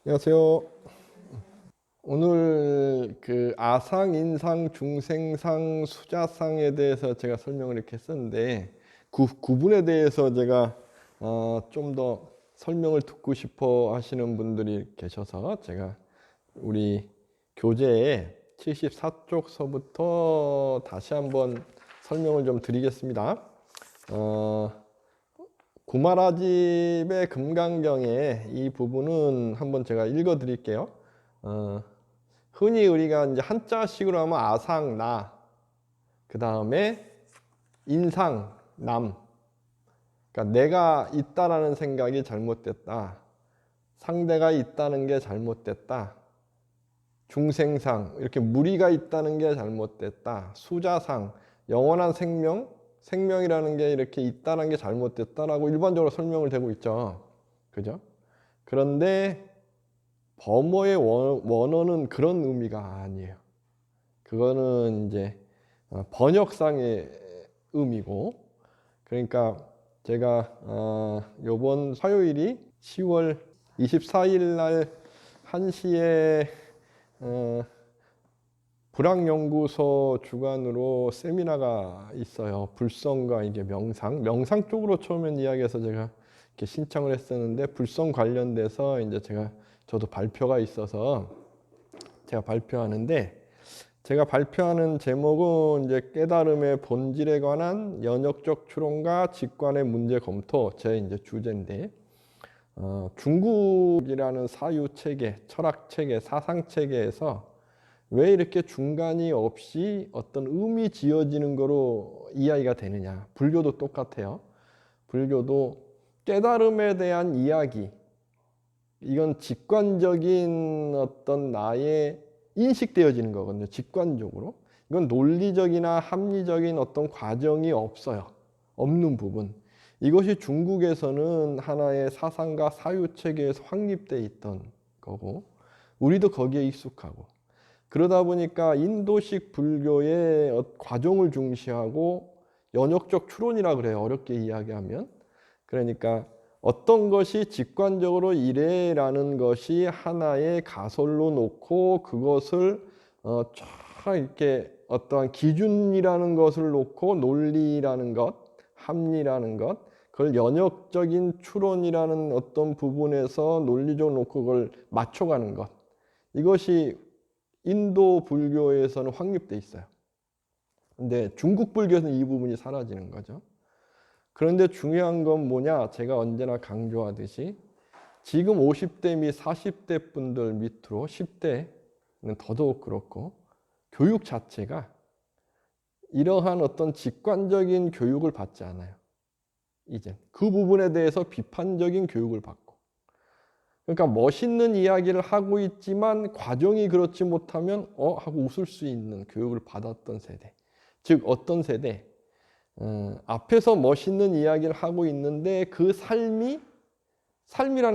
안녕하세요. 오늘 그 아상, 인상, 중생상, 수자상에 대해서 제가 설명을 이렇게 했었는데 구분에 대해서 제가 좀 더 설명을 듣고 싶어 하시는 분들이 계셔서 제가 우리 교재의 74쪽서부터 다시 한번 설명을 좀 드리겠습니다. 구마라집의 금강경의 이 부분은 한번 제가 읽어 드릴게요. 흔히 우리가 이제 한자식으로 하면 아상, 나, 그 다음에 인상, 남. 그러니까 내가 있다라는 생각이 잘못됐다. 상대가 있다는 게 잘못됐다. 중생상, 이렇게 무리가 있다는 게 잘못됐다. 수자상, 영원한 생명, 생명이라는 게 이렇게 있다는 게 잘못됐다라고 일반적으로 설명을 되고 있죠. 그죠? 그런데 범어의 원어는 그런 의미가 아니에요. 그거는 이제 번역상의 의미고, 그러니까 제가 요번 화요일이 10월 24일 날 1시에 불학연구소 주관으로 세미나가 있어요. 불성과 이게 명상 쪽으로 처음엔 이야기해서 제가 이렇게 신청을 했었는데 불성 관련돼서 이제 저도 발표가 있어서 제가 발표하는데, 제가 발표하는 제목은 이제 깨달음의 본질에 관한 연역적 추론과 직관의 문제 검토, 제 이제 주제인데, 중국이라는 사유 체계, 철학 체계, 사상 체계에서 왜 이렇게 중간이 없이 어떤 의미 지어지는 거로 이야기가 되느냐. 불교도 똑같아요. 불교도 깨달음에 대한 이야기, 이건 직관적인 어떤 나의 인식되어지는 거거든요. 직관적으로. 이건 논리적이나 합리적인 어떤 과정이 없어요. 없는 부분. 이것이 중국에서는 하나의 사상과 사유체계에서 확립되어 있던 거고, 우리도 거기에 익숙하고, 그러다 보니까 인도식 불교의 과정을 중시하고 연역적 추론이라 그래요. 어렵게 이야기하면. 그러니까 어떤 것이 직관적으로 이래라는 것이 하나의 가설로 놓고 그것을 쫙 이렇게 어떠한 기준이라는 것을 놓고 논리라는 것, 합리라는 것, 그걸 연역적인 추론이라는 어떤 부분에서 논리적으로 놓고 그걸 맞춰가는 것, 이것이 인도 불교에서는 확립돼 있어요. 근데 중국 불교에서는 이 부분이 사라지는 거죠. 그런데 중요한 건 뭐냐? 제가 언제나 강조하듯이 지금 50대 및 40대 분들 밑으로 10대는 더더욱 그렇고, 교육 자체가 이러한 어떤 직관적인 교육을 받지 않아요. 이제 그 부분에 대해서 비판적인 교육을 받고, 그러니까 멋있는 이야기를 하고 있지만 과정이 그렇지 못하면 하고 웃을 수 있는 교육을 받았던 세대. 즉 어떤 세대? 앞에서 멋있는 이야기를 하고 있는데 그 삶이라는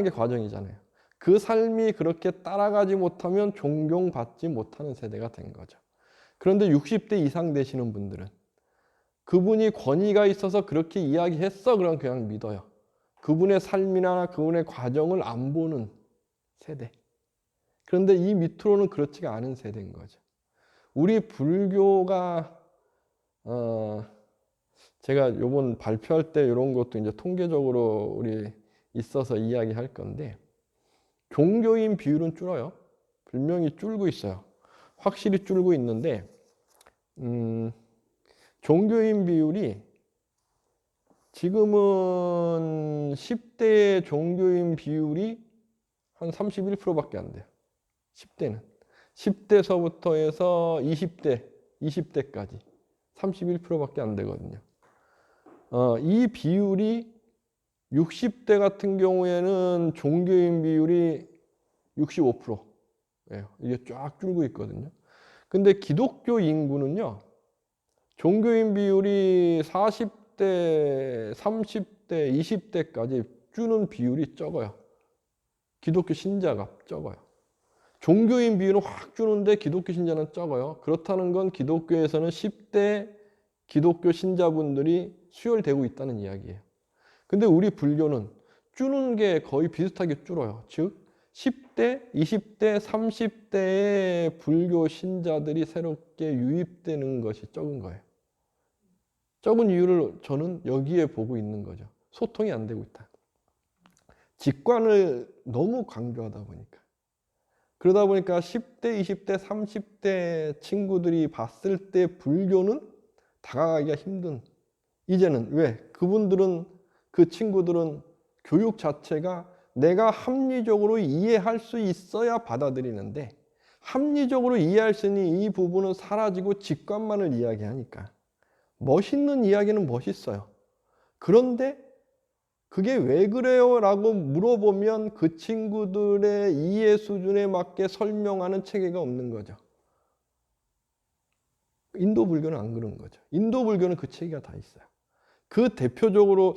게 과정이잖아요. 그 삶이 그렇게 따라가지 못하면 존경받지 못하는 세대가 된 거죠. 그런데 60대 이상 되시는 분들은 그분이 권위가 있어서 그렇게 이야기했어, 그럼 그냥 믿어요. 그분의 삶이나 그분의 과정을 안 보는 세대. 그런데 이 밑으로는 그렇지가 않은 세대인 거죠. 우리 불교가 제가 이번 발표할 때 이런 것도 이제 통계적으로 우리 있어서 이야기할 건데, 종교인 비율은 줄어요. 분명히 줄고 있어요. 확실히 줄고 있는데, 종교인 비율이 지금은 10대 종교인 비율이 한 31%밖에 안 돼요. 10대는. 10대서부터 해서 20대까지 31%밖에 안 되거든요. 이 비율이 60대 같은 경우에는 종교인 비율이 65%예요. 이게 쫙 줄고 있거든요. 근데 기독교 인구는요, 종교인 비율이 40대, 30대, 20대까지 주는 비율이 적어요. 기독교 신자가 적어요. 종교인 비율은 확 주는데 기독교 신자는 적어요. 그렇다는 건 기독교에서는 10대 기독교 신자분들이 수혈되고 있다는 이야기예요. 근데 우리 불교는 주는 게 거의 비슷하게 줄어요. 즉 10대, 20대, 30대의 불교 신자들이 새롭게 유입되는 것이 적은 거예요. 적은 이유를 저는 여기에 보고 있는 거죠. 소통이 안 되고 있다. 직관을 너무 강조하다 보니까. 그러다 보니까 10대, 20대, 30대 친구들이 봤을 때 불교는 다가가기가 힘든. 이제는 왜? 그분들은, 그 친구들은 교육 자체가 내가 합리적으로 이해할 수 있어야 받아들이는데, 합리적으로 이해할 수 있는 이 부분은 사라지고 직관만을 이야기하니까 멋있는 이야기는 멋있어요. 그런데 그게 왜 그래요? 라고 물어보면 그 친구들의 이해 수준에 맞게 설명하는 체계가 없는 거죠. 인도 불교는 안 그런 거죠. 인도 불교는 그 체계가 다 있어요. 그 대표적으로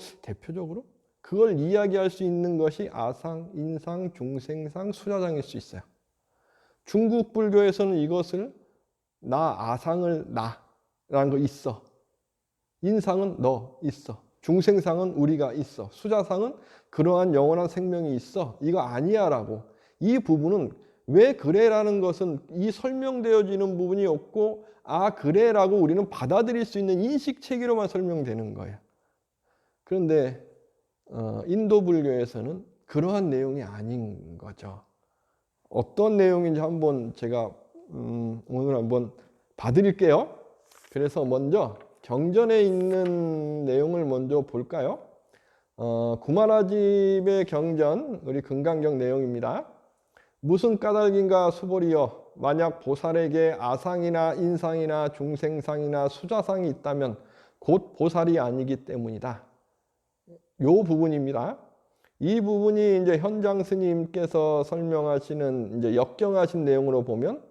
그걸 이야기할 수 있는 것이 아상, 인상, 중생상, 수자상일 수 있어요. 중국 불교에서는 이것을 아상을 나라는 거 있어. 인상은 너 있어. 중생상은 우리가 있어. 수자상은 그러한 영원한 생명이 있어. 이거 아니야 라고. 이 부분은 왜 그래라는 것은 이 설명되어지는 부분이 없고 그래라고 우리는 받아들일 수 있는 인식 체계로만 설명되는 거예요. 그런데 인도 불교에서는 그러한 내용이 아닌 거죠. 어떤 내용인지 한번 제가 오늘 한번 봐드릴게요. 그래서 먼저 경전에 있는 내용을 먼저 볼까요? 구마라집의 경전, 우리 금강경 내용입니다. 무슨 까닭인가 수보리여, 만약 보살에게 아상이나 인상이나 중생상이나 수자상이 있다면 곧 보살이 아니기 때문이다. 요 부분입니다. 이 부분이 이제 현장 스님께서 설명하시는 이제 역경하신 내용으로 보면,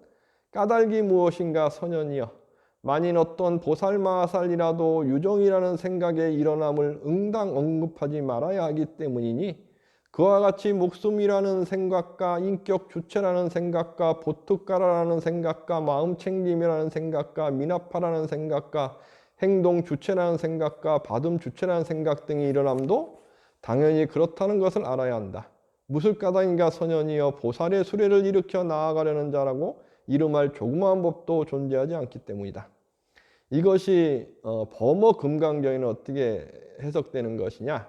까닭이 무엇인가 선현이여, 만일 어떤 보살마살이라도 유정이라는 생각에 일어남을 응당 언급하지 말아야 하기 때문이니, 그와 같이 목숨이라는 생각과 인격 주체라는 생각과 보특가라는 생각과 마음 챙김이라는 생각과 미나파라는 생각과 행동 주체라는 생각과 받음 주체라는 생각 등이 일어남도 당연히 그렇다는 것을 알아야 한다. 무술 까닭인가 선현이여, 보살의 수레를 일으켜 나아가려는 자라고 이름할 조그마한 법도 존재하지 않기 때문이다. 이것이 범어 금강경에는 어떻게 해석되는 것이냐?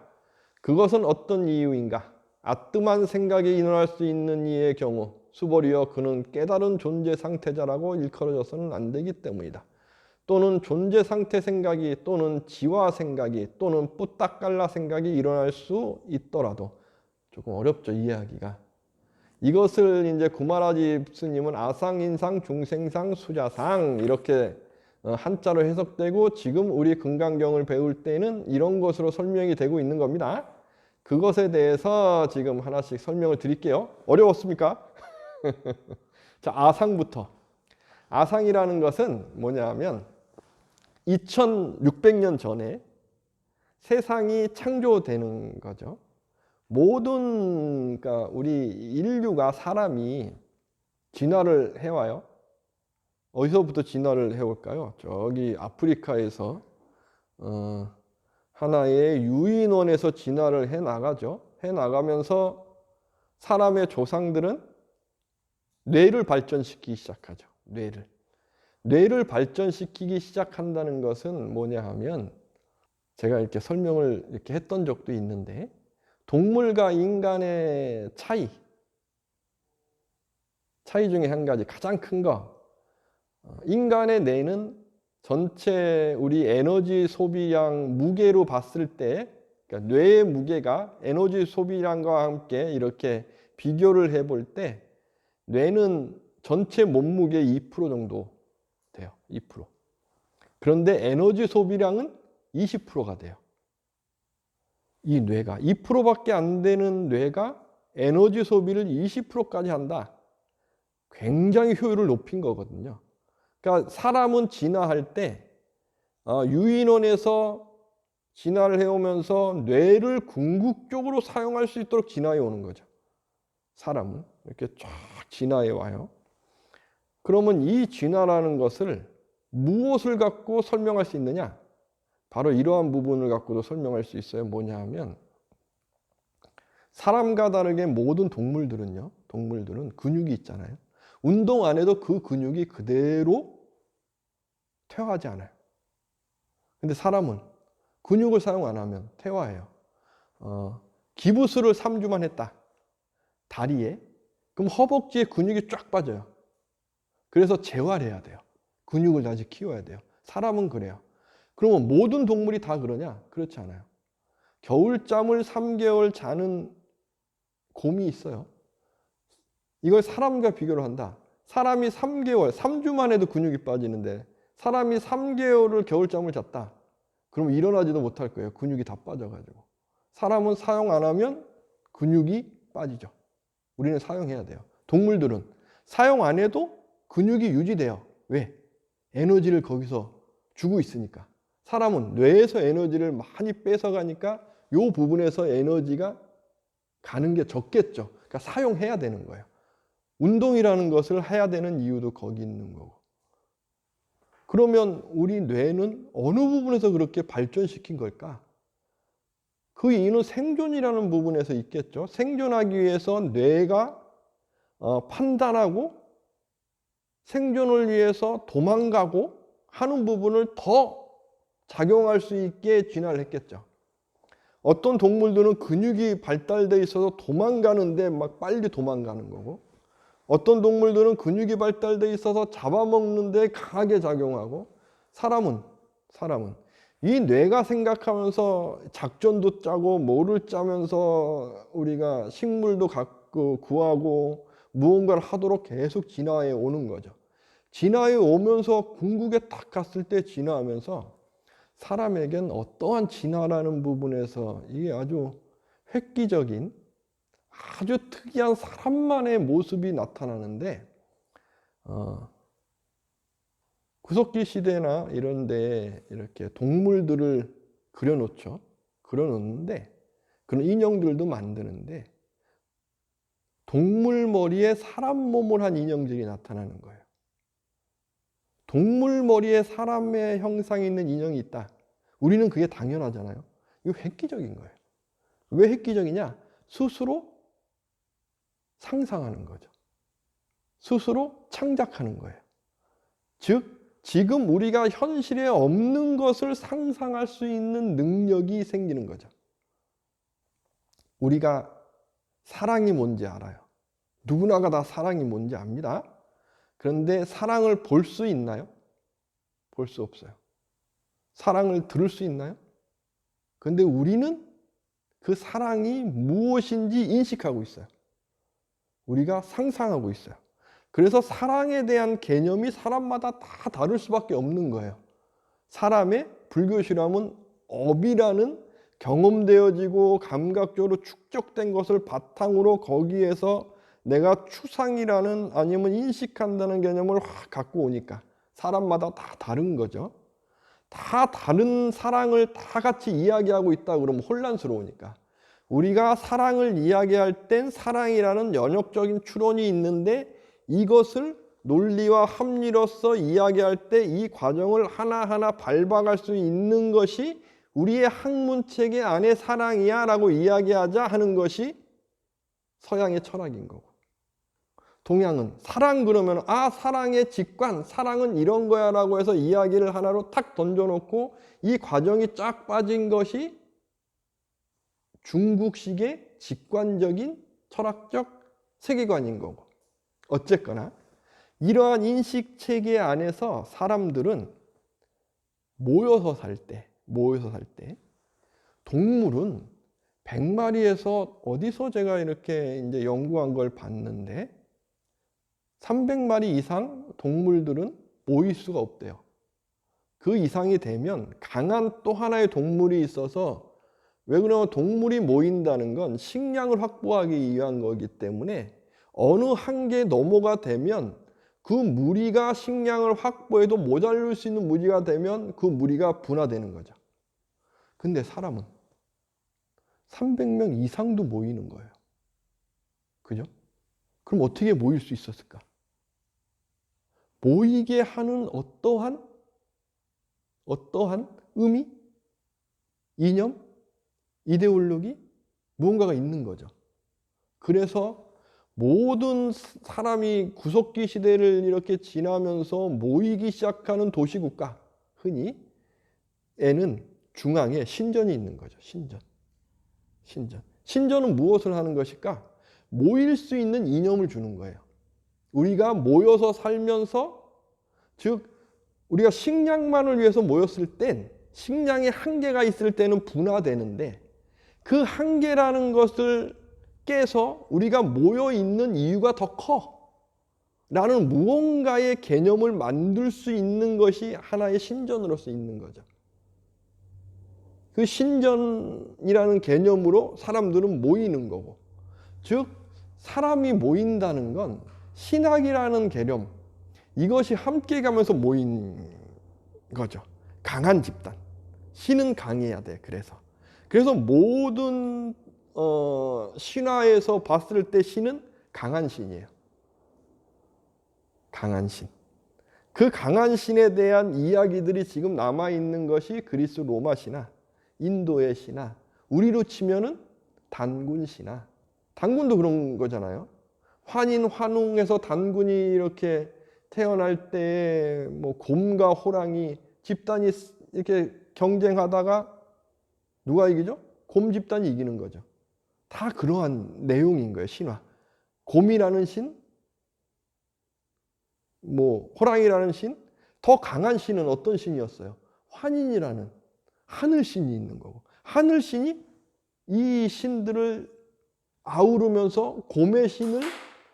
그것은 어떤 이유인가? 아뜸한 생각이 일어날 수 있는 이의 경우 수보리여, 그는 깨달은 존재 상태자라고 일컬어져서는 안 되기 때문이다. 또는 존재 상태 생각이, 또는 지화 생각이, 또는 뿌딱깔라 생각이 일어날 수 있더라도 조금 어렵죠, 이해하기가. 이것을 이제 구마라집 스님은 아상, 인상, 중생상, 수자상 이렇게 한자로 해석되고, 지금 우리 금강경을 배울 때는 이런 것으로 설명이 되고 있는 겁니다. 그것에 대해서 지금 하나씩 설명을 드릴게요. 어려웠습니까? 자, 아상부터. 아상이라는 것은 뭐냐면 2600년 전에 세상이 창조되는 거죠. 모든, 그러니까 우리 인류가, 사람이 진화를 해와요. 어디서부터 진화를 해올까요? 저기 아프리카에서 하나의 유인원에서 진화를 해나가죠. 해나가면서 사람의 조상들은 뇌를 발전시키기 시작하죠. 뇌를 발전시키기 시작한다는 것은 뭐냐 하면, 제가 이렇게 설명을 이렇게 했던 적도 있는데, 동물과 인간의 차이 중에 한 가지, 가장 큰 거, 인간의 뇌는 전체 우리 에너지 소비량 무게로 봤을 때, 그러니까 뇌의 무게가 에너지 소비량과 함께 이렇게 비교를 해볼 때 뇌는 전체 몸무게의 2% 정도 돼요. 2%. 그런데 에너지 소비량은 20%가 돼요. 이 뇌가 2%밖에 안 되는 뇌가 에너지 소비를 20%까지 한다. 굉장히 효율을 높인 거거든요. 그러니까 사람은 진화할 때 유인원에서 진화를 해오면서 뇌를 궁극적으로 사용할 수 있도록 진화해 오는 거죠. 사람은 이렇게 쫙 진화해 와요. 그러면 이 진화라는 것을 무엇을 갖고 설명할 수 있느냐? 바로 이러한 부분을 갖고도 설명할 수 있어요. 뭐냐 하면, 사람과 다르게 모든 동물들은 근육이 있잖아요. 운동 안 해도 그 근육이 그대로 퇴화하지 않아요. 근데 사람은 근육을 사용 안 하면 퇴화해요. 기부스를 3주만 했다. 다리에. 그럼 허벅지에 근육이 쫙 빠져요. 그래서 재활해야 돼요. 근육을 다시 키워야 돼요. 사람은 그래요. 그러면 모든 동물이 다 그러냐? 그렇지 않아요. 겨울잠을 3개월 자는 곰이 있어요. 이걸 사람과 비교를 한다. 사람이 3개월, 3주만 해도 근육이 빠지는데 사람이 3개월을 겨울잠을 잤다. 그럼 일어나지도 못할 거예요. 근육이 다 빠져가지고. 사람은 사용 안 하면 근육이 빠지죠. 우리는 사용해야 돼요. 동물들은 사용 안 해도 근육이 유지돼요. 왜? 에너지를 거기서 주고 있으니까. 사람은 뇌에서 에너지를 많이 뺏어가니까 이 부분에서 에너지가 가는 게 적겠죠. 그러니까 사용해야 되는 거예요. 운동이라는 것을 해야 되는 이유도 거기 있는 거고. 그러면 우리 뇌는 어느 부분에서 그렇게 발전시킨 걸까? 그 이유는 생존이라는 부분에서 있겠죠. 생존하기 위해서 뇌가 판단하고 생존을 위해서 도망가고 하는 부분을 더 작용할 수 있게 진화를 했겠죠. 어떤 동물들은 근육이 발달되어 있어서 도망가는데 막 빨리 도망가는 거고, 어떤 동물들은 근육이 발달되어 있어서 잡아먹는데 강하게 작용하고, 사람은 이 뇌가 생각하면서 작전도 짜고 뭐를 짜면서 우리가 식물도 갖고 구하고 무언가를 하도록 계속 진화해 오는 거죠. 진화해 오면서 궁극에 딱 갔을 때 진화하면서 사람에겐 어떠한 진화라는 부분에서 이게 아주 획기적인 아주 특이한 사람만의 모습이 나타나는데 구석기 시대나 이런 데 이렇게 동물들을 그려놓죠. 그려놓는데 그런 인형들도 만드는데 동물 머리에 사람 몸을 한 인형들이 나타나는 거예요. 동물 머리에 사람의 형상이 있는 인형이 있다. 우리는 그게 당연하잖아요. 이거 획기적인 거예요. 왜 획기적이냐? 스스로 상상하는 거죠. 스스로 창작하는 거예요. 즉 지금 우리가 현실에 없는 것을 상상할 수 있는 능력이 생기는 거죠. 우리가 사랑이 뭔지 알아요. 누구나가 다 사랑이 뭔지 압니다. 그런데 사랑을 볼 수 있나요? 볼 수 없어요. 사랑을 들을 수 있나요? 그런데 우리는 그 사랑이 무엇인지 인식하고 있어요. 우리가 상상하고 있어요. 그래서 사랑에 대한 개념이 사람마다 다 다를 수밖에 없는 거예요. 사람의 불교 신앙은 업이라는 경험되어지고 감각적으로 축적된 것을 바탕으로 거기에서 내가 추상이라는 아니면 인식한다는 개념을 확 갖고 오니까 사람마다 다 다른 거죠. 다 다른 사랑을 다 같이 이야기하고 있다 그러면 혼란스러우니까 우리가 사랑을 이야기할 땐 사랑이라는 연역적인 추론이 있는데 이것을 논리와 합리로서 이야기할 때 이 과정을 하나하나 밟아갈 수 있는 것이 우리의 학문체계 안에 사랑이야 라고 이야기하자 하는 것이 서양의 철학인 거고, 동양은 사랑 그러면 사랑의 직관, 사랑은 이런 거야 라고 해서 이야기를 하나로 탁 던져놓고 이 과정이 쫙 빠진 것이 중국식의 직관적인 철학적 세계관인 거고, 어쨌거나 이러한 인식 체계 안에서 사람들은 모여서 살 때 동물은 100마리에서 어디서 제가 이렇게 이제 연구한 걸 봤는데 300마리 이상 동물들은 모일 수가 없대요. 그 이상이 되면 강한 또 하나의 동물이 있어서, 왜 그러냐면 동물이 모인다는 건 식량을 확보하기 위한 거기 때문에 어느 한계 넘어가 되면 그 무리가 식량을 확보해도 모자랄 수 있는 무리가 되면 그 무리가 분화되는 거죠. 근데 사람은 300명 이상도 모이는 거예요. 그죠? 그럼 어떻게 모일 수 있었을까? 모이게 하는 어떠한 의미, 이념, 이데올로기, 무언가가 있는 거죠. 그래서 모든 사람이 구석기 시대를 이렇게 지나면서 모이기 시작하는 도시국가, 흔히 에는 중앙에 신전이 있는 거죠. 신전. 신전은 무엇을 하는 것일까? 모일 수 있는 이념을 주는 거예요. 우리가 모여서 살면서, 즉 우리가 식량만을 위해서 모였을 땐, 식량의 한계가 있을 때는 분화되는데, 그 한계라는 것을 깨서 우리가 모여 있는 이유가 더 커 라는 무언가의 개념을 만들 수 있는 것이 하나의 신전으로서 있는 거죠. 그 신전이라는 개념으로 사람들은 모이는 거고, 즉 사람이 모인다는 건 신학이라는 개념, 이것이 함께 가면서 모인 거죠. 강한 집단. 신은 강해야 돼. 그래서 모든 신화에서 봤을 때 신은 강한 신이에요. 강한 신. 그 강한 신에 대한 이야기들이 지금 남아있는 것이 그리스 로마 신화, 인도의 신화, 우리로 치면은 단군 신화. 단군도 그런 거잖아요. 환인 환웅에서 단군이 이렇게 태어날 때 뭐 곰과 호랑이 집단이 이렇게 경쟁하다가 누가 이기죠? 곰 집단이 이기는 거죠. 다 그러한 내용인 거예요. 신화. 곰이라는 신, 뭐 호랑이라는 신, 더 강한 신은 어떤 신이었어요? 환인이라는 하늘신이 있는 거고, 하늘신이 이 신들을 아우르면서 곰의 신을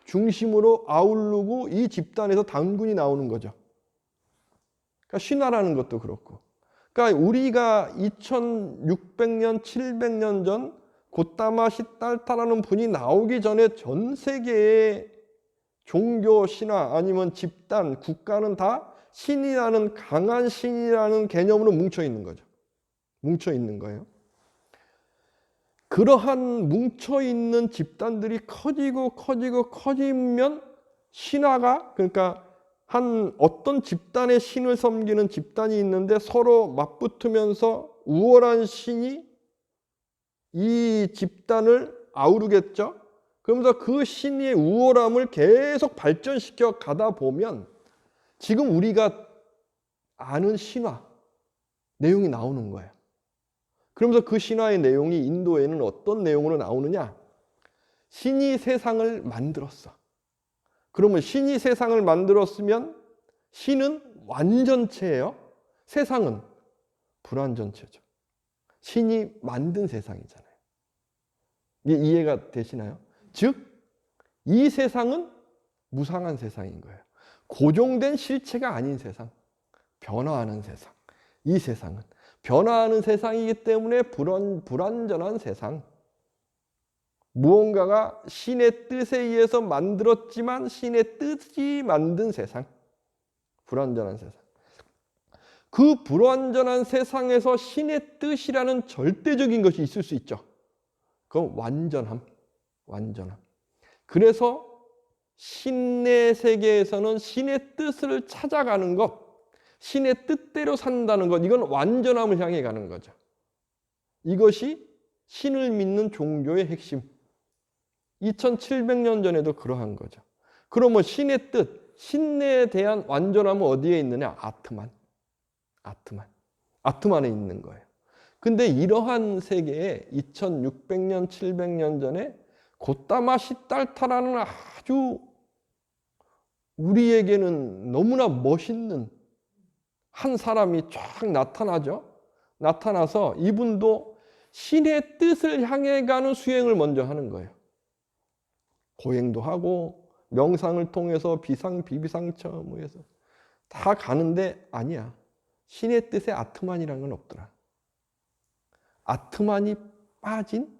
중심으로 아우르고 이 집단에서 단군이 나오는 거죠. 그러니까 신화라는 것도 그렇고, 그러니까 우리가 2600년, 700년 전 고타마 시달타라는 분이 나오기 전에 전 세계의 종교, 신화 아니면 집단, 국가는 다 신이라는, 강한 신이라는 개념으로 뭉쳐 있는 거죠. 뭉쳐 있는 거예요. 그러한 뭉쳐 있는 집단들이 커지면 신화가, 그러니까 한 어떤 집단의 신을 섬기는 집단이 있는데 서로 맞붙으면서 우월한 신이 이 집단을 아우르겠죠. 그러면서 그 신의 우월함을 계속 발전시켜 가다 보면 지금 우리가 아는 신화 내용이 나오는 거예요. 그러면서 그 신화의 내용이 인도에는 어떤 내용으로 나오느냐? 신이 세상을 만들었어. 그러면 신이 세상을 만들었으면 신은 완전체예요. 세상은 불완전체죠. 신이 만든 세상이잖아요. 이게 이해가 되시나요? 즉, 이 세상은 무상한 세상인 거예요. 고정된 실체가 아닌 세상, 변화하는 세상. 이 세상은 변화하는 세상이기 때문에 불완전한 세상. 무언가가 신의 뜻에 의해서 만들었지만 신의 뜻이 만든 세상. 불완전한 세상. 그 불완전한 세상에서 신의 뜻이라는 절대적인 것이 있을 수 있죠. 그건 완전함. 그래서 신의 세계에서는 신의 뜻을 찾아가는 것, 신의 뜻대로 산다는 것, 이건 완전함을 향해 가는 거죠. 이것이 신을 믿는 종교의 핵심. 2700년 전에도 그러한 거죠. 그러면 신의 뜻, 신에 대한 완전함은 어디에 있느냐? 아트만에 있는 거예요. 근데 이러한 세계에 2600년, 700년 전에 고타마 시달타라는 아주 우리에게는 너무나 멋있는 한 사람이 쫙 나타나죠. 나타나서 이분도 신의 뜻을 향해 가는 수행을 먼저 하는 거예요. 고행도 하고 명상을 통해서 비비상처무에서 다 가는데 아니야. 신의 뜻에 아트만이라는 건 없더라. 아트만이 빠진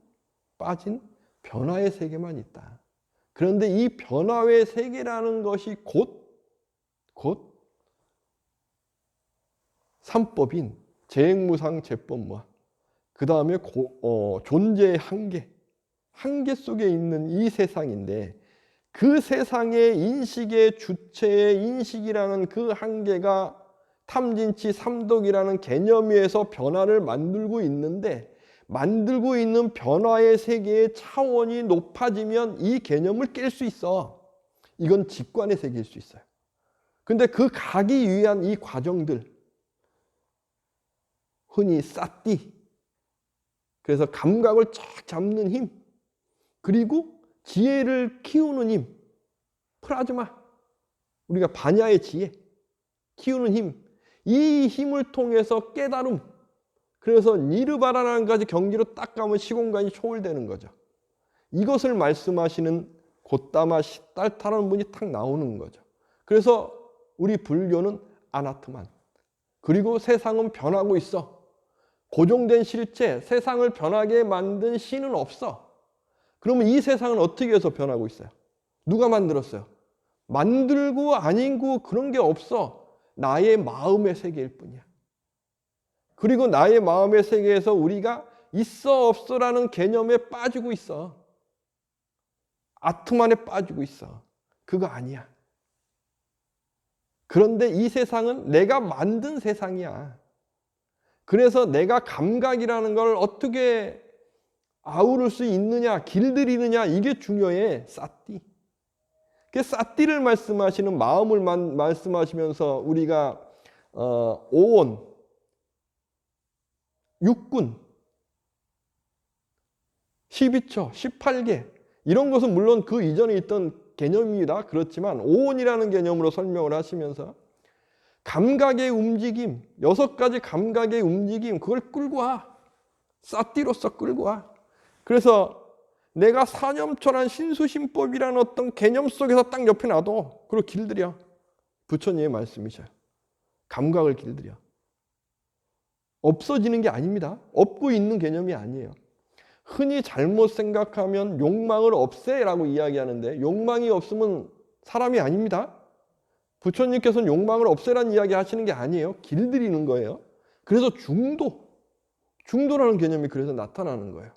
변화의 세계만 있다. 그런데 이 변화의 세계라는 것이 곧 삼법인 재행무상 제법무한, 그 다음에 존재의 한계 속에 있는 이 세상인데, 그 세상의 인식의 주체의 인식이라는 그 한계가 탐진치 삼독이라는 개념 위에서 변화를 만들고 있는데, 만들고 있는 변화의 세계의 차원이 높아지면 이 개념을 깰 수 있어. 이건 직관의 세계일 수 있어요. 근데 그 가기 위한 이 과정들, 흔히 사띠, 그래서 감각을 쫙 잡는 힘, 그리고 지혜를 키우는 힘, 프라즈마, 우리가 반야의 지혜, 키우는 힘, 이 힘을 통해서 깨달음, 그래서 니르바나라는 가지 경지로 딱 가면 시공간이 초월되는 거죠. 이것을 말씀하시는 고타마 시달타라는 분이 딱 나오는 거죠. 그래서 우리 불교는 아나트만, 그리고 세상은 변하고 있어. 고정된 실체, 세상을 변하게 만든 신은 없어. 그러면 이 세상은 어떻게 해서 변하고 있어요? 누가 만들었어요? 만들고 아니고 그런 게 없어. 나의 마음의 세계일 뿐이야. 그리고 나의 마음의 세계에서 우리가 있어 없어라는 개념에 빠지고 있어. 아트만에 빠지고 있어. 그거 아니야. 그런데 이 세상은 내가 만든 세상이야. 그래서 내가 감각이라는 걸 어떻게 아우를 수 있느냐, 길들이느냐, 이게 중요해. 사띠. 그 사띠를 말씀하시는 마음을 말씀하시면서 우리가 오온, 육군, 12처, 18개 이런 것은 물론 그 이전에 있던 개념이다. 그렇지만 오온이라는 개념으로 설명을 하시면서 감각의 움직임, 6가지 감각의 움직임, 그걸 끌고 와. 사띠로서 끌고 와. 그래서 내가 사념철한 신수신법이라는 어떤 개념 속에서 딱 옆에 놔둬. 그리고 길들여. 부처님의 말씀이셔요. 감각을 길들여. 없어지는 게 아닙니다. 없고 있는 개념이 아니에요. 흔히 잘못 생각하면 욕망을 없애라고 이야기하는데 욕망이 없으면 사람이 아닙니다. 부처님께서는 욕망을 없애라는 이야기 하시는 게 아니에요. 길들이는 거예요. 그래서 중도라는 개념이 그래서 나타나는 거예요.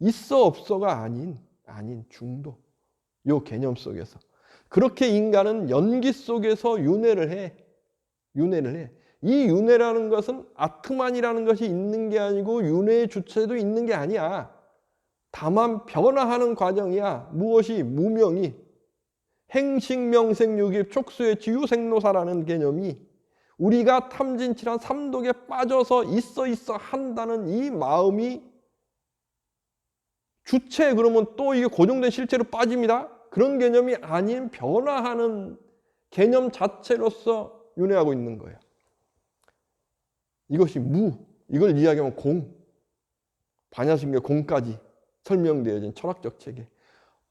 있어 없어가 아닌 중도. 요 개념 속에서. 그렇게 인간은 연기 속에서 윤회를 해. 이 윤회라는 것은 아트만이라는 것이 있는 게 아니고 윤회의 주체도 있는 게 아니야. 다만 변화하는 과정이야. 무엇이? 무명이. 행식명생육입 촉수의 지유생로사라는 개념이 우리가 탐진치란 삼독에 빠져서 있어 한다는 이 마음이 주체, 그러면 또 이게 고정된 실체로 빠집니다. 그런 개념이 아닌 변화하는 개념 자체로서 윤회하고 있는 거예요. 이것이 무, 이걸 이야기하면 공, 반야신경 공까지 설명되어진 철학적 체계.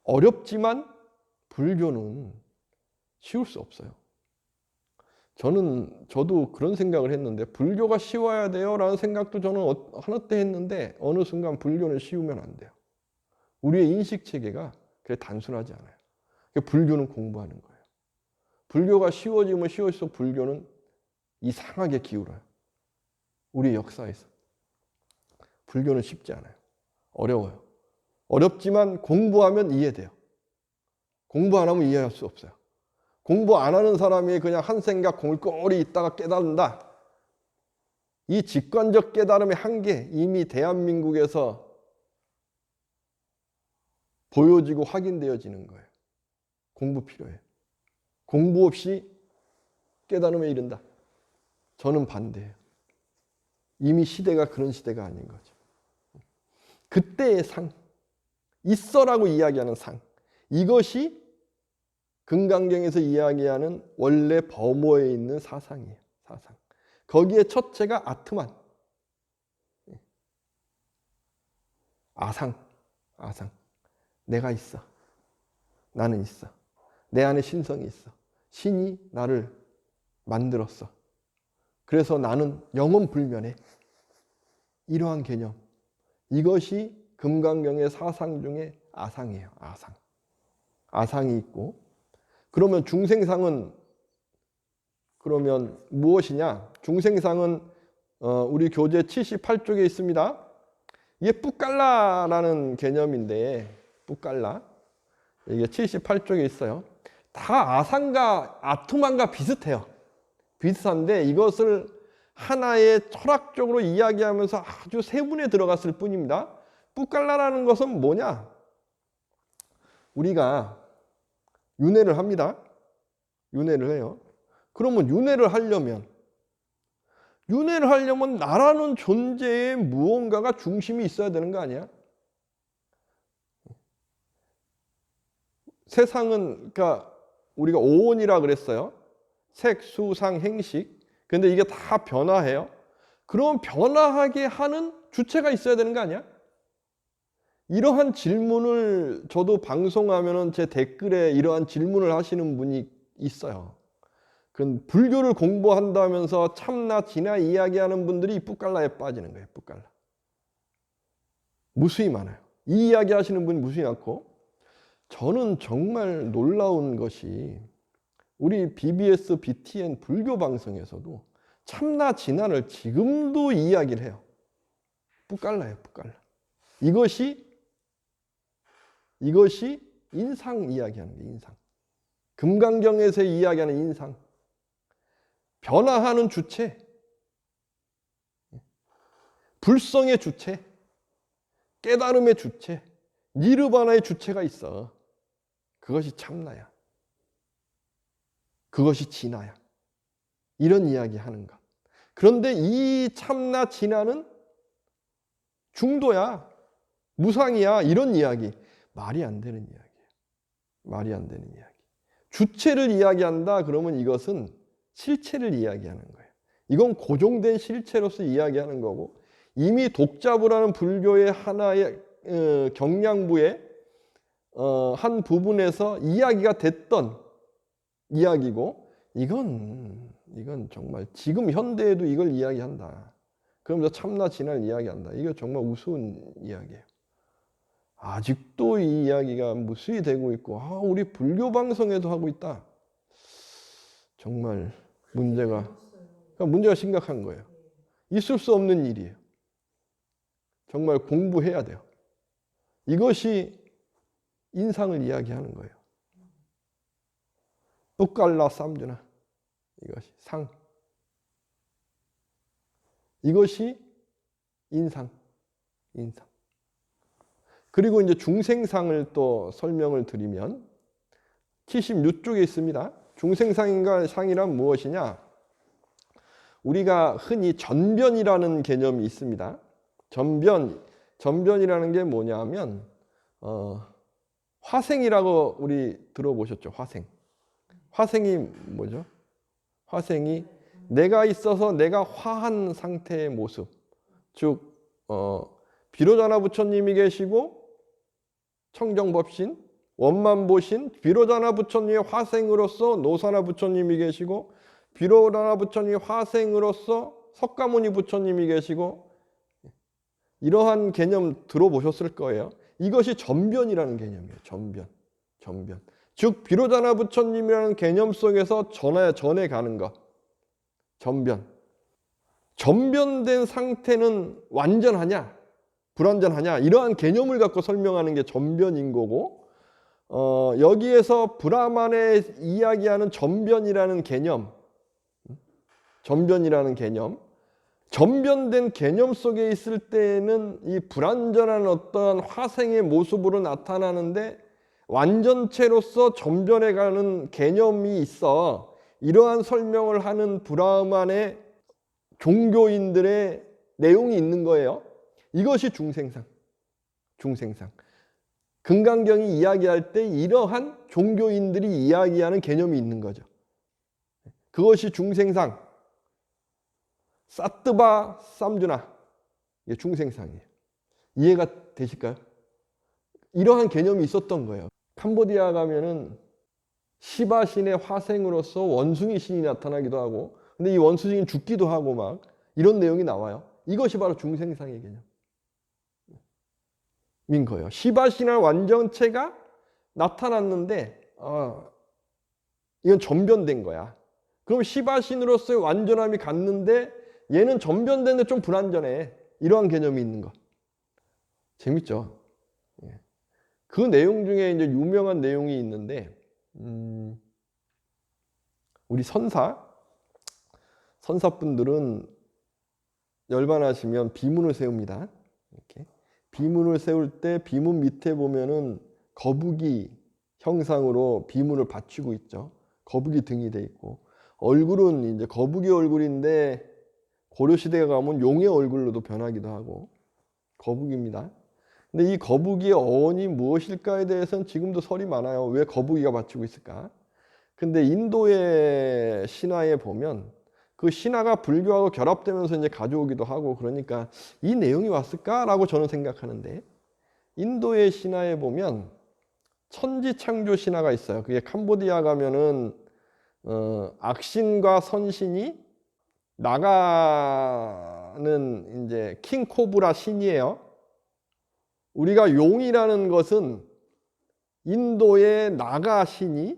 어렵지만 불교는 쉬울 수 없어요. 저도 그런 생각을 했는데 불교가 쉬워야 돼요 라는 생각도 저는 하나 때 했는데 어느 순간 불교는 쉬우면 안 돼요. 우리의 인식체계가 그래 단순하지 않아요. 불교는 공부하는 거예요. 불교가 쉬워지면 쉬워질수록 불교는 이상하게 기울어요. 우리 역사에서. 불교는 쉽지 않아요. 어려워요. 어렵지만 공부하면 이해돼요. 공부 안 하면 이해할 수 없어요. 공부 안 하는 사람이 그냥 한 생각 골고루 있다가 깨닫는다. 이 직관적 깨달음의 한계 이미 대한민국에서 보여지고 확인되어지는 거예요. 공부 필요해요. 공부 없이 깨달음에 이른다. 저는 반대해요. 이미 시대가 그런 시대가 아닌 거죠. 그때의 상, 있어라고 이야기하는 상, 이것이 금강경에서 이야기하는 원래 범호에 있는 사상이에요. 사상. 거기에 첫째가 아트만, 아상. 내가 있어. 나는 있어. 내 안에 신성이 있어. 신이 나를 만들었어. 그래서 나는 영원불면해. 이러한 개념. 이것이 금강경의 사상 중에 아상이에요. 아상. 아상이 있고 그러면 중생상은 그러면 무엇이냐? 중생상은 우리 교재 78쪽에 있습니다. 이게 뿌깔라라는 개념인데 뿌깔라 이게 78쪽에 있어요. 다 아상과 아투만과 비슷해요. 비슷한데 이것을 하나의 철학적으로 이야기하면서 아주 세분에 들어갔을 뿐입니다. 뿌깔라라는 것은 뭐냐? 우리가 윤회를 합니다. 윤회를 해요. 그러면 윤회를 하려면 나라는 존재에 무언가가 중심이 있어야 되는 거 아니야? 세상은 그러니까 우리가 오온이라 그랬어요. 색, 수, 상, 행식. 근데 이게 다 변화해요. 그럼 변화하게 하는 주체가 있어야 되는 거 아니야? 이러한 질문을 저도 방송하면은 제 댓글에 이러한 질문을 하시는 분이 있어요. 그런 불교를 공부한다면서 참나 진화 이야기하는 분들이 뿌깔라에 빠지는 거예요. 뿌깔라. 무수히 많아요. 이 이야기 하시는 분이 무수히 많고, 저는 정말 놀라운 것이 우리 BBS, BTN 불교 방송에서도 참나 진화를 지금도 이야기를 해요. 뿌깔라예요, 뿌깔라. 이것이 인상 이야기하는 게 인상. 금강경에서 이야기하는 인상. 변화하는 주체. 불성의 주체. 깨달음의 주체. 니르바나의 주체가 있어. 그것이 참나야. 그것이 진화야. 이런 이야기 하는 것. 그런데 이 참나 진화는 중도야. 무상이야. 이런 이야기. 말이 안 되는 이야기예요. 말이 안 되는 이야기. 주체를 이야기한다 그러면 이것은 실체를 이야기하는 거예요. 이건 고정된 실체로서 이야기하는 거고, 이미 독자부라는 불교의 하나의 경량부의 한 부분에서 이야기가 됐던 이야기고, 이건 정말 지금 현대에도 이걸 이야기한다. 그러면서 참나 진화를 이야기한다. 이거 정말 우스운 이야기예요. 아직도 이 이야기가 무수히 되고 있고, 우리 불교 방송에도 하고 있다. 정말 문제가 심각한 거예요. 있을 수 없는 일이에요. 정말 공부해야 돼요. 이것이 인상을 이야기하는 거예요. 뿌깔라 쌈주나, 이것이 상. 이것이 인상. 그리고 이제 중생상을 또 설명을 드리면 76쪽에 있습니다. 중생상인가 상이란 무엇이냐? 우리가 흔히 전변이라는 개념이 있습니다. 전변이라는 게 뭐냐면 화생이라고 우리 들어보셨죠? 화생이 뭐죠? 화생이 내가 있어서 내가 화한 상태의 모습. 즉 비로자나 부처님이 계시고 청정법신, 원만보신, 비로자나 부처님의 화생으로서 노사나 부처님이 계시고, 비로자나 부처님의 화생으로서 석가모니 부처님이 계시고, 이러한 개념 들어보셨을 거예요. 이것이 전변이라는 개념이에요. 전변. 즉 비로자나 부처님이라는 개념 속에서 전에 가는 것. 전변된 상태는 완전하냐, 불완전하냐, 이러한 개념을 갖고 설명하는 게 전변인 거고, 여기에서 브라만의 이야기하는 전변이라는 개념, 전변된 개념 속에 있을 때에는 이 불완전한 어떠한 화생의 모습으로 나타나는데, 완전체로서 전변해 가는 개념이 있어. 이러한 설명을 하는 브라만의 종교인들의 내용이 있는 거예요. 이것이 중생상. 금강경이 이야기할 때 이러한 종교인들이 이야기하는 개념이 있는 거죠. 그것이 중생상. 사뜨바 쌈주나. 이게 중생상이에요. 이해가 되실까요? 이러한 개념이 있었던 거예요. 캄보디아 가면은 시바신의 화생으로서 원숭이 신이 나타나기도 하고, 근데 이 원숭이는 죽기도 하고 막 이런 내용이 나와요. 이것이 바로 중생상의 개념인 거예요. 시바신의 완전체가 나타났는데 이건 전변된 거야. 그럼 시바신으로서의 완전함이 갔는데 얘는 전변됐는데 좀 불완전해. 이러한 개념이 있는 거. 재밌죠? 그 내용 중에 이제 유명한 내용이 있는데, 우리 선사분들은 열반하시면 비문을 세웁니다. 이렇게 비문을 세울 때 비문 밑에 보면은 거북이 형상으로 비문을 받치고 있죠. 거북이 등이 돼 있고, 얼굴은 이제 거북이 얼굴인데 고려 시대에 가면 용의 얼굴로도 변하기도 하고 거북이입니다. 근데 이 거북이의 어원이 무엇일까에 대해서는 지금도 설이 많아요. 왜 거북이가 받치고 있을까? 근데 인도의 신화에 보면 그 신화가 불교하고 결합되면서 이제 가져오기도 하고, 그러니까 이 내용이 왔을까라고 저는 생각하는데, 인도의 신화에 보면 천지창조 신화가 있어요. 그게 캄보디아 가면은 악신과 선신이 나가는 이제 킹코브라 신이에요. 우리가 용이라는 것은 인도의 나가 신이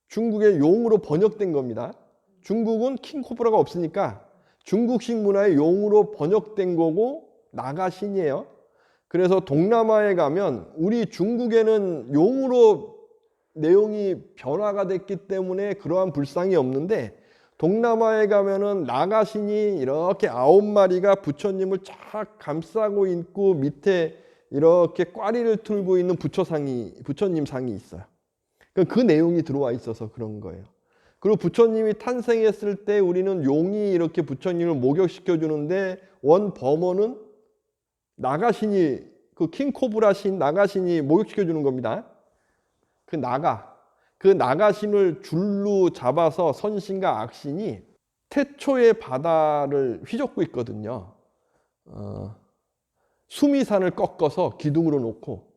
중국의 용으로 번역된 겁니다. 중국은 킹코브라가 없으니까 중국식 문화의 용으로 번역된 거고 나가 신이에요. 그래서 동남아에 가면, 우리 중국에는 용으로 내용이 변화가 됐기 때문에 그러한 불상이 없는데, 동남아에 가면은 나가신이 이렇게 9마리가 부처님을 쫙 감싸고 있고 밑에 이렇게 꽈리를 틀고 있는 부처님 상이 있어요. 그 내용이 들어와 있어서 그런 거예요. 그리고 부처님이 탄생했을 때 우리는 용이 이렇게 부처님을 목욕시켜 주는데, 원 범어는 나가신이, 그 킹코브라 신 나가신이 목욕시켜 주는 겁니다. 그 나가신을 줄로 잡아서 선신과 악신이 태초의 바다를 휘젓고 있거든요. 수미산을 꺾어서 기둥으로 놓고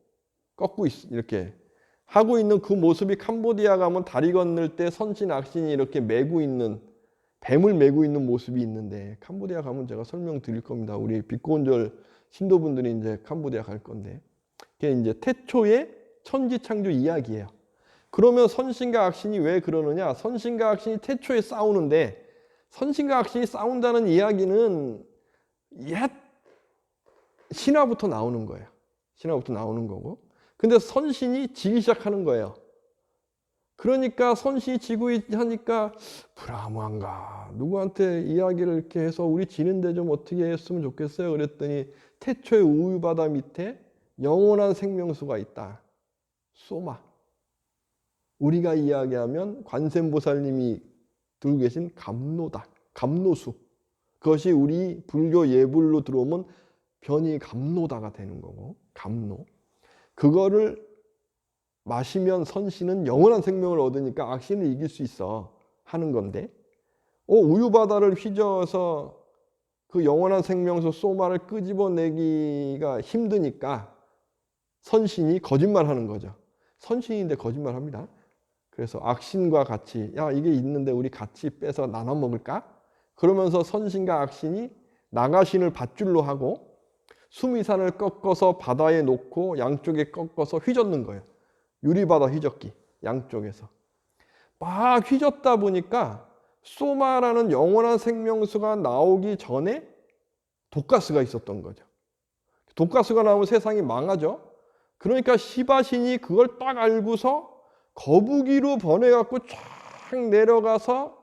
꺾고 이렇게 하고 있는 그 모습이, 캄보디아 가면 다리 건널 때 선신 악신이 이렇게 메고 있는, 뱀을 메고 있는 모습이 있는데, 캄보디아 가면 제가 설명드릴 겁니다. 우리 비콘절 신도분들이 이제 캄보디아 갈 건데, 그게 이제 태초의 천지창조 이야기예요. 그러면 선신과 악신이 왜 그러느냐? 선신과 악신이 태초에 싸우는데, 선신과 악신이 싸운다는 이야기는 옛 신화부터 나오는 거예요. 신화부터 나오는 거고. 근데 선신이 지기 시작하는 거예요. 그러니까 선신이 지고 하니까 불화무한가, 누구한테 이야기를 이렇게 해서 우리 지는데 좀 어떻게 했으면 좋겠어요. 그랬더니 태초의 우유바다 밑에 영원한 생명수가 있다. 소마. 우리가 이야기하면 관세음보살님이 들고 계신 감노다. 감노수. 그것이 우리 불교 예불로 들어오면 변이 감노다가 되는 거고, 감노. 그거를 마시면 선신은 영원한 생명을 얻으니까 악신을 이길 수 있어 하는 건데, 우유바다를 휘저어서 그 영원한 생명수 소마를 끄집어내기가 힘드니까 선신이 거짓말하는 거죠. 선신인데 거짓말합니다. 그래서 악신과 같이, 야, 이게 있는데 우리 같이 빼서 나눠 먹을까? 그러면서 선신과 악신이 나가신을 밧줄로 하고 수미산을 꺾어서 바다에 놓고 양쪽에 꺾어서 휘젓는 거예요. 유리바다 휘젓기, 양쪽에서 막 휘젓다 보니까 소마라는 영원한 생명수가 나오기 전에 독가스가 있었던 거죠. 독가스가 나오면 세상이 망하죠. 그러니까 시바신이 그걸 딱 알고서 거북이로 번해갖고 쫙 내려가서,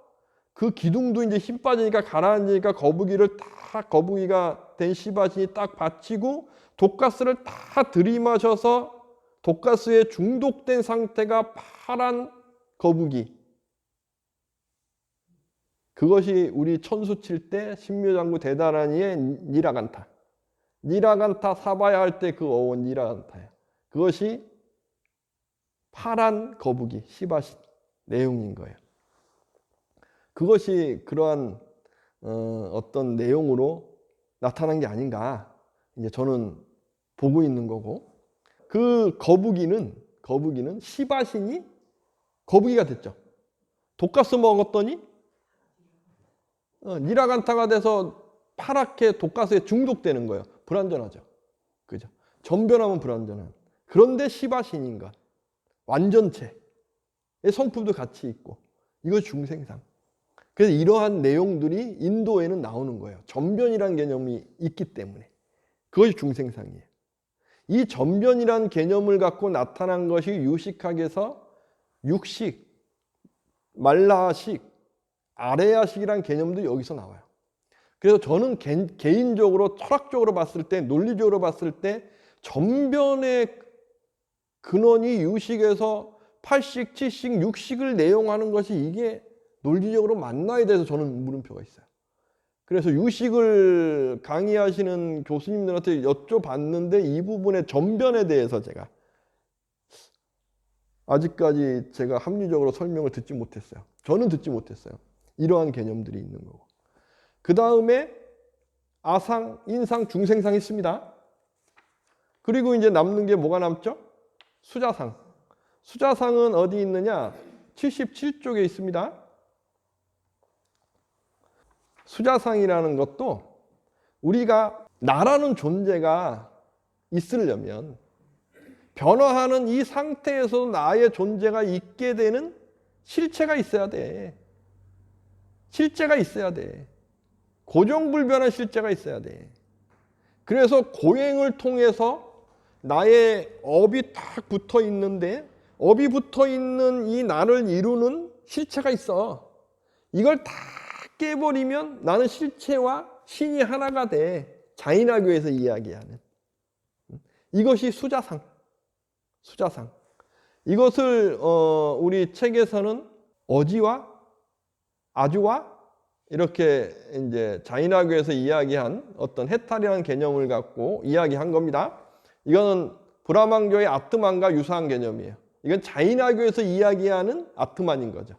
그 기둥도 이제 힘 빠지니까 가라앉으니까 거북이를 딱, 거북이가 된 시바신이 딱 받치고 독가스를 다 들이마셔서 독가스에 중독된 상태가 파란 거북이. 그것이 우리 천수 칠 때 신묘장구 대다라니의 니라간타. 니라간타 사바야 할 때 그 어원 니라간타예요. 그것이 파란 거북이, 시바신 내용인 거예요. 그것이 그러한 어떤 내용으로 나타난 게 아닌가, 이제 저는 보고 있는 거고, 그 거북이는 시바신이 거북이가 됐죠. 독가스 먹었더니 니라간타가 돼서 파랗게 독가스에 중독되는 거예요. 불완전하죠. 그죠? 전변하면 불완전한. 그런데 시바신인 것. 완전체의 성품도 같이 있고, 이거 중생상. 그래서 이러한 내용들이 인도에는 나오는 거예요. 전변이라는 개념이 있기 때문에. 그것이 중생상이에요. 이 전변이라는 개념을 갖고 나타난 것이 유식학에서 육식, 말라식, 아레야식이라는 개념도 여기서 나와요. 그래서 저는 개인적으로 철학적으로 봤을 때, 논리적으로 봤을 때 전변의 근원이 유식에서 8식, 7식, 6식을 내용하는 것이 이게 논리적으로 맞나에 대해서 저는 물음표가 있어요. 그래서 유식을 강의하시는 교수님들한테 여쭤봤는데 이 부분의 전변에 대해서 제가 아직까지 제가 합리적으로 설명을 듣지 못했어요. 저는 듣지 못했어요. 이러한 개념들이 있는 거고. 그 다음에 아상, 인상, 중생상 있습니다. 그리고 이제 남는 게 뭐가 남죠? 수자상. 수자상은 어디 있느냐? 77쪽에 있습니다. 수자상이라는 것도 우리가 나라는 존재가 있으려면 변화하는 이 상태에서 나의 존재가 있게 되는 실체가 있어야 돼. 실체가 있어야 돼. 고정불변한 실체가 있어야 돼. 그래서 고행을 통해서 나의 업이 딱 붙어 있는데 업이 붙어 있는 이 나를 이루는 실체가 있어. 이걸 다 깨버리면 나는 실체와 신이 하나가 돼. 자인하교에서 이야기하는. 이것이 수자상. 수자상. 이것을 우리 책에서는 어지와 아주와 이렇게 이제 자인하교에서 이야기한 어떤 해탈이라는 개념을 갖고 이야기한 겁니다. 이거는 브라만교의 아트만과 유사한 개념이에요. 이건 자인하교에서 이야기하는 아트만인 거죠.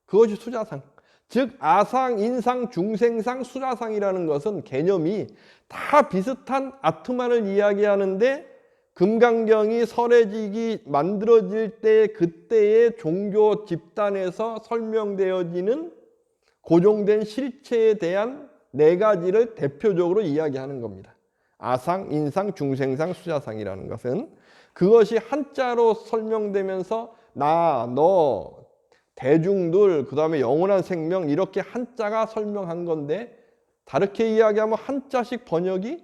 그것이 수자상. 즉 아상, 인상, 중생상, 수자상이라는 것은 개념이 다 비슷한 아트만을 이야기하는데 금강경이 설해지기 만들어질 때 그때의 종교 집단에서 설명되어지는 고정된 실체에 대한 네 가지를 대표적으로 이야기하는 겁니다. 아상, 인상, 중생상, 수자상이라는 것은 그것이 한자로 설명되면서 나, 너, 대중들, 그 다음에 영원한 생명 이렇게 한자가 설명한 건데 다르게 이야기하면 한자식 번역이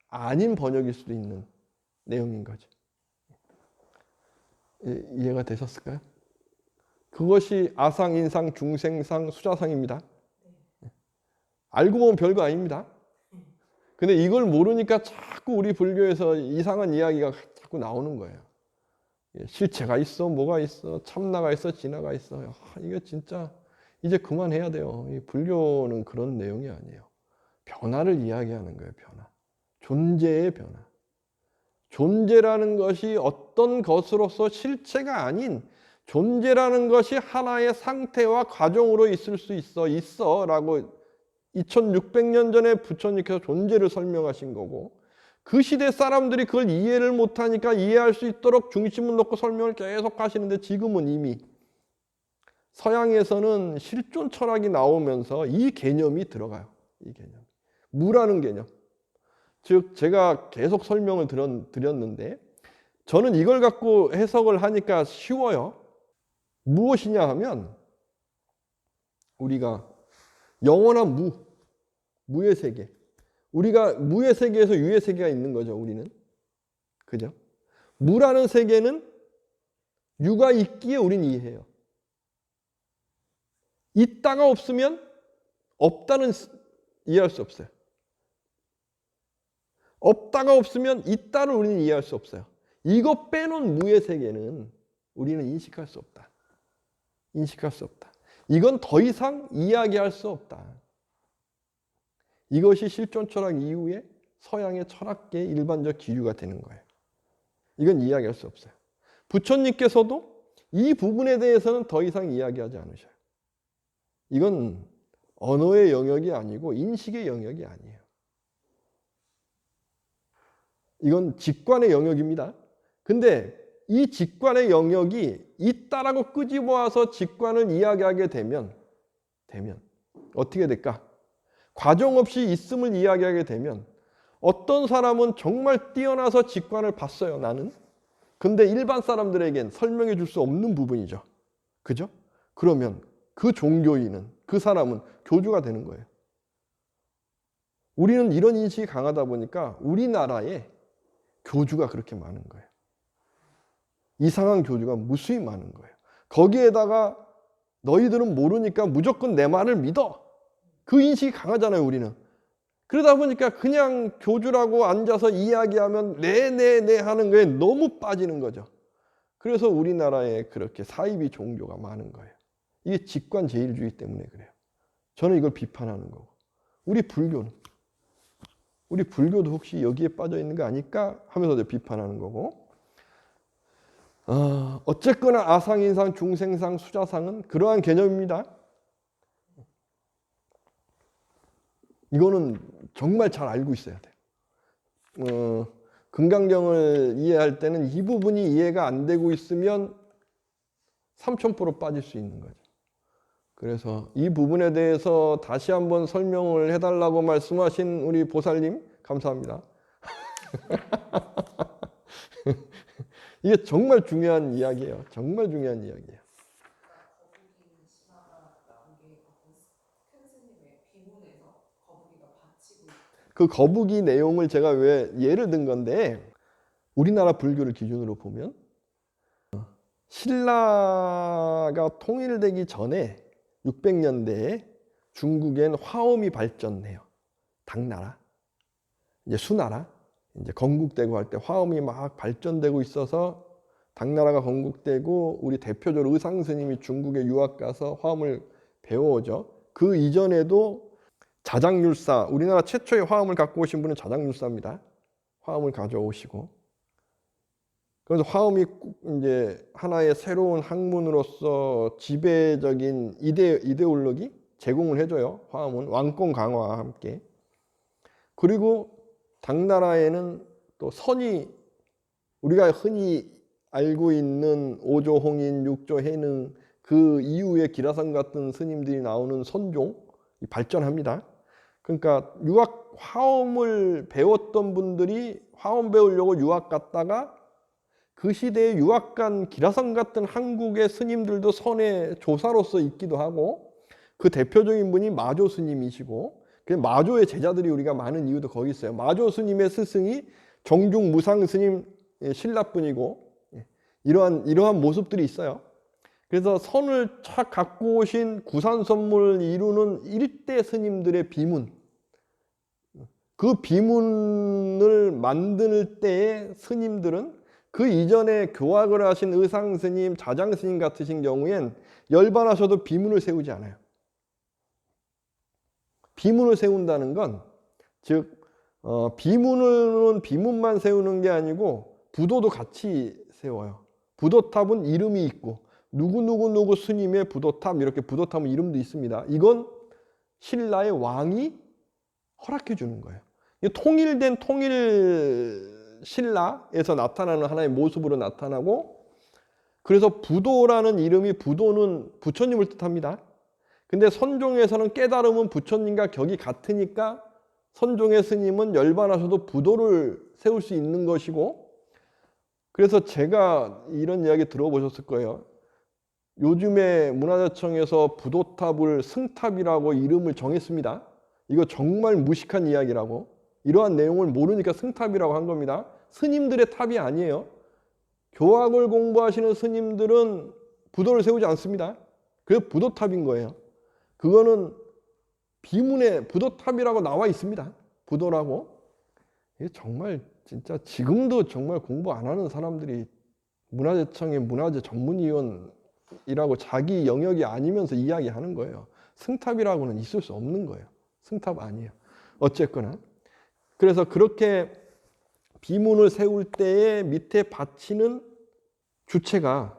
아닌 번역일 수도 있는 내용인 거죠. 이해가 되셨을까요? 그것이 아상, 인상, 중생상, 수자상입니다. 알고 보면 별거 아닙니다. 근데 이걸 모르니까 자꾸 우리 불교에서 이상한 이야기가 자꾸 나오는 거예요. 실체가 있어, 뭐가 있어, 참나가 있어, 진화가 있어. 이게 진짜 이제 그만해야 돼요. 이 불교는 그런 내용이 아니에요. 변화를 이야기하는 거예요. 변화. 존재의 변화. 존재라는 것이 어떤 것으로서 실체가 아닌 존재라는 것이 하나의 상태와 과정으로 있을 수 있어 라고 2600년 전에 부처님께서 존재를 설명하신 거고 그 시대 사람들이 그걸 이해를 못하니까 이해할 수 있도록 중심을 놓고 설명을 계속 하시는데 지금은 이미 서양에서는 실존 철학이 나오면서 이 개념이 들어가요. 이 개념. 무라는 개념. 즉 제가 계속 설명을 드렸는데 저는 이걸 갖고 해석을 하니까 쉬워요. 무엇이냐 하면 우리가 영원한 무의 세계. 우리가 무의 세계에서 유의 세계가 있는 거죠. 우리는. 그죠? 무라는 세계는 유가 있기에 우리는 이해해요. 있다가 없으면 없다는 이해할 수 없어요. 없다가 없으면 있다를 우리는 이해할 수 없어요. 이거 빼놓은 무의 세계는 우리는 인식할 수 없다. 인식할 수 없다. 이건 더 이상 이야기할 수 없다. 이것이 실존 철학 이후에 서양의 철학계의 일반적 기류가 되는 거예요. 이건 이야기할 수 없어요. 부처님께서도 이 부분에 대해서는 더 이상 이야기하지 않으셔요. 이건 언어의 영역이 아니고 인식의 영역이 아니에요. 이건 직관의 영역입니다. 근데 이 직관의 영역이 있다라고 끄집어와서 직관을 이야기하게 되면 어떻게 될까? 과정 없이 있음을 이야기하게 되면 어떤 사람은 정말 뛰어나서 직관을 봤어요. 나는. 근데 일반 사람들에겐 설명해 줄 수 없는 부분이죠. 그죠? 그러면 그 종교인은 그 사람은 교주가 되는 거예요. 우리는 이런 인식이 강하다 보니까 우리나라에 교주가 그렇게 많은 거예요. 이상한 교주가 무수히 많은 거예요. 거기에다가 너희들은 모르니까 무조건 내 말을 믿어. 그 인식이 강하잖아요. 우리는. 그러다 보니까 그냥 교주라고 앉아서 이야기하면 네네네 하는 거에 너무 빠지는 거죠. 그래서 우리나라에 그렇게 사이비 종교가 많은 거예요. 이게 직관제일주의 때문에 그래요. 저는 이걸 비판하는 거고. 우리 불교도 혹시 여기에 빠져 있는 거 아닐까 하면서 비판하는 거고. 어쨌거나 아상인상, 중생상, 수자상은 그러한 개념입니다. 이거는 정말 잘 알고 있어야 돼요. 금강경을 이해할 때는 이 부분이 이해가 안 되고 있으면 삼천포로 빠질 수 있는 거죠. 그래서 이 부분에 대해서 다시 한번 설명을 해달라고 말씀하신 우리 보살님 감사합니다. 이게 정말 중요한 이야기예요. 정말 중요한 이야기예요. 그 거북이 내용을 제가 왜 예를 든 건데, 우리나라 불교를 기준으로 보면 신라가 통일되기 전에 600년대에 중국엔 화엄이 발전해요. 당나라, 이제 수나라, 이제 건국되고 할 때 화엄이 막 발전되고 있어서 당나라가 건국되고 우리 대표적으로 의상 스님이 중국에 유학 가서 화엄을 배워오죠. 그 이전에도 자장률사, 우리나라 최초의 화엄을 갖고 오신 분은 자장률사입니다. 화엄을 가져오시고, 그래서 화엄이 이제 하나의 새로운 학문으로서 지배적인 이데올로기 제공을 해줘요. 화엄은 왕권 강화와 함께. 그리고 당나라에는 또 선이, 우리가 흔히 알고 있는 오조 홍인, 육조 해능, 그 이후에 기라성 같은 스님들이 나오는 선종이 발전합니다. 그러니까 유학 화엄을 배웠던 분들이 화엄 배우려고 유학 갔다가 그 시대에 유학 간 기라성 같은 한국의 스님들도 선의 조사로서 있기도 하고, 그 대표적인 분이 마조 스님이시고, 그 마조의 제자들이 우리가 많은 이유도 거기 있어요. 마조 스님의 스승이 정중 무상 스님 신라분이고, 이러한 모습들이 있어요. 그래서 선을 착 갖고 오신 구산선물을 이루는 일대 스님들의 비문, 그 비문을 만들 때의 스님들은 그 이전에 교학을 하신 의상 스님, 자장 스님 같으신 경우엔 열반하셔도 비문을 세우지 않아요. 비문을 세운다는 건, 즉 비문만 세우는 게 아니고 부도도 같이 세워요. 부도탑은 이름이 있고 누구 스님의 부도탑, 이렇게 부도탑은 이름도 있습니다. 이건 신라의 왕이 허락해 주는 거예요. 통일된 통일 신라에서 나타나는 하나의 모습으로 나타나고, 그래서 부도라는 이름이, 부도는 부처님을 뜻합니다. 근데 선종에서는 깨달음은 부처님과 격이 같으니까 선종의 스님은 열반하셔도 부도를 세울 수 있는 것이고, 그래서 제가 이런 이야기 들어보셨을 거예요. 요즘에 문화재청에서 부도탑을 승탑이라고 이름을 정했습니다. 이거 정말 무식한 이야기라고. 이러한 내용을 모르니까 승탑이라고 한 겁니다. 스님들의 탑이 아니에요. 교학을 공부하시는 스님들은 부도를 세우지 않습니다. 그게 부도탑인 거예요. 그거는 비문에 부도탑이라고 나와 있습니다. 부도라고. 이게 정말 진짜 지금도 정말 공부 안 하는 사람들이 문화재청의 문화재 전문위원이라고 자기 영역이 아니면서 이야기하는 거예요. 승탑이라고는 있을 수 없는 거예요. 승탑 아니에요. 어쨌거나. 그래서 그렇게 비문을 세울 때에 밑에 받치는 주체가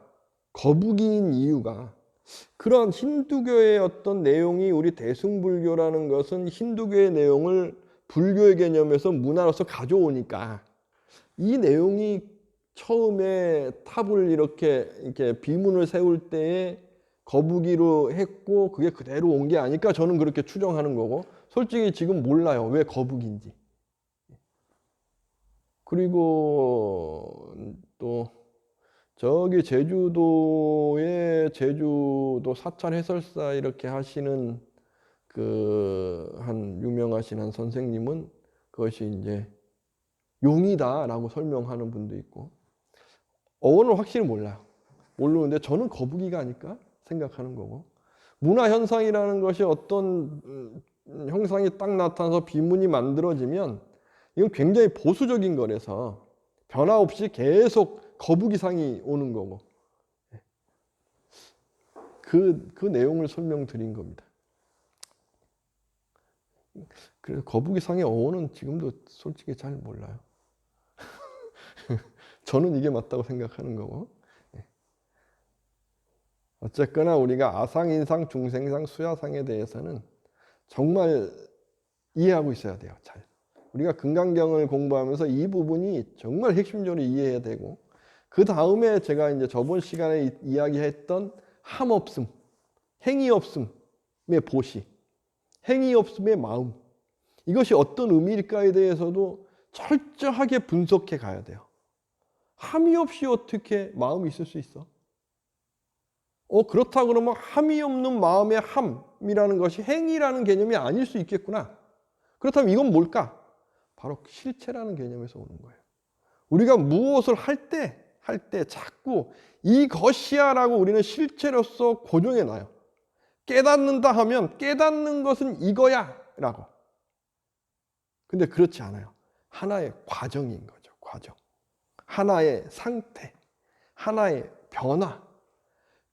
거북이인 이유가, 그런 힌두교의 어떤 내용이, 우리 대승불교라는 것은 힌두교의 내용을 불교의 개념에서 문화로서 가져오니까, 이 내용이 처음에 탑을 이렇게 비문을 세울 때에 거북이로 했고 그게 그대로 온 게 아닐까, 저는 그렇게 추정하는 거고, 솔직히 지금 몰라요. 왜 거북인지. 그리고 또 저기 제주도의 제주도 사찰 해설사 이렇게 하시는 그 한 유명하신 한 선생님은 그것이 이제 용이다라고 설명하는 분도 있고, 어원을 확실히 몰라요. 모르는데 저는 거북이가 아닐까 생각하는 거고, 문화 현상이라는 것이 어떤 형상이 딱 나타나서 비문이 만들어지면 이건 굉장히 보수적인 거라서 변화 없이 계속 거북이상이 오는 거고 그 내용을 설명드린 겁니다. 그래서 거북이상의 어원은 지금도 솔직히 잘 몰라요. 저는 이게 맞다고 생각하는 거고. 어쨌거나 우리가 아상인상, 중생상, 수야상에 대해서는 정말 이해하고 있어야 돼요. 잘. 우리가 금강경을 공부하면서 이 부분이 정말 핵심적으로 이해해야 되고 그 다음에 제가 이제 저번 시간에 이야기했던 함 없음, 행위 없음의 보시, 행위 없음의 마음 이것이 어떤 의미일까에 대해서도 철저하게 분석해 가야 돼요. 함이 없이 어떻게 마음이 있을 수 있어? 그렇다 그러면 함이 없는 마음의 함이라는 것이 행위라는 개념이 아닐 수 있겠구나. 그렇다면 이건 뭘까? 바로 실체라는 개념에서 오는 거예요. 우리가 무엇을 할 때 자꾸 이것이야 라고 우리는 실체로서 고정해 놔요. 깨닫는다 하면 깨닫는 것은 이거야 라고. 근데 그렇지 않아요. 하나의 과정인 거죠. 과정. 하나의 상태, 하나의 변화.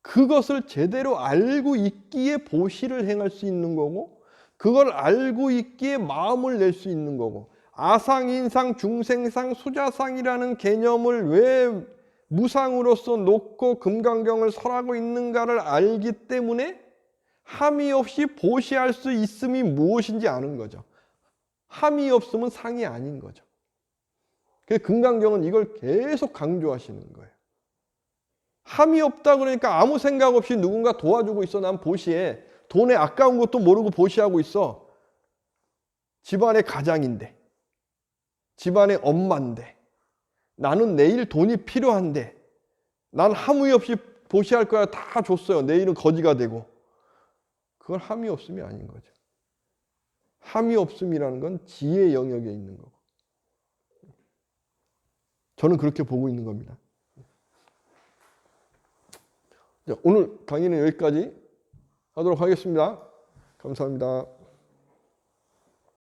그것을 제대로 알고 있기에 보시를 행할 수 있는 거고 그걸 알고 있기에 마음을 낼 수 있는 거고 아상인상, 중생상, 수자상이라는 개념을 왜 무상으로서 놓고 금강경을 설하고 있는가를 알기 때문에 함이 없이 보시할 수 있음이 무엇인지 아는 거죠. 함이 없으면 상이 아닌 거죠. 그래서 금강경은 이걸 계속 강조하시는 거예요. 함이 없다 그러니까 아무 생각 없이 누군가 도와주고 있어. 난 보시에 돈에 아까운 것도 모르고 보시하고 있어. 집안의 가장인데 집안의 엄마인데 나는 내일 돈이 필요한데 난 함이 없이 보시할 거야 다 줬어요. 내일은 거지가 되고 그건 함이 없음이 아닌 거죠. 함이 없음이라는 건 지혜 영역에 있는 거고 저는 그렇게 보고 있는 겁니다. 자, 오늘 강의는 여기까지 하도록 하겠습니다. 감사합니다.